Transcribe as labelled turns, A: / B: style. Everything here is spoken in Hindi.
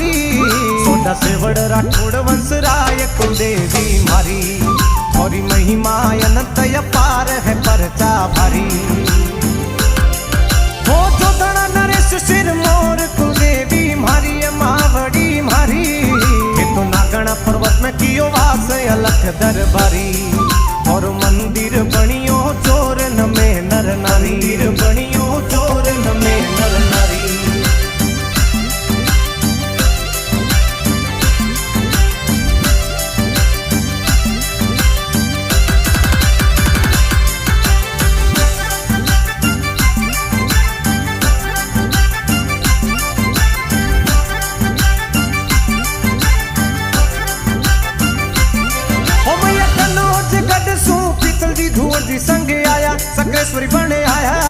A: मारी। सोडा सेवड़ राठौड़ वंशराय कुलदेवी मारी। और महिमा अनंत अपार है परचा भारी। हो जोधना नरेश सिर मोर कुलदेवी मारी मावड़ी मारी। ये तो नागण पर्वत में कियो वास अलख दरबारी। और मंदिर बनियो चोर नमे नर नारी। मंदिर बनियो चोर नमे नर नारी। संगे आया सक्रेश्वरी बने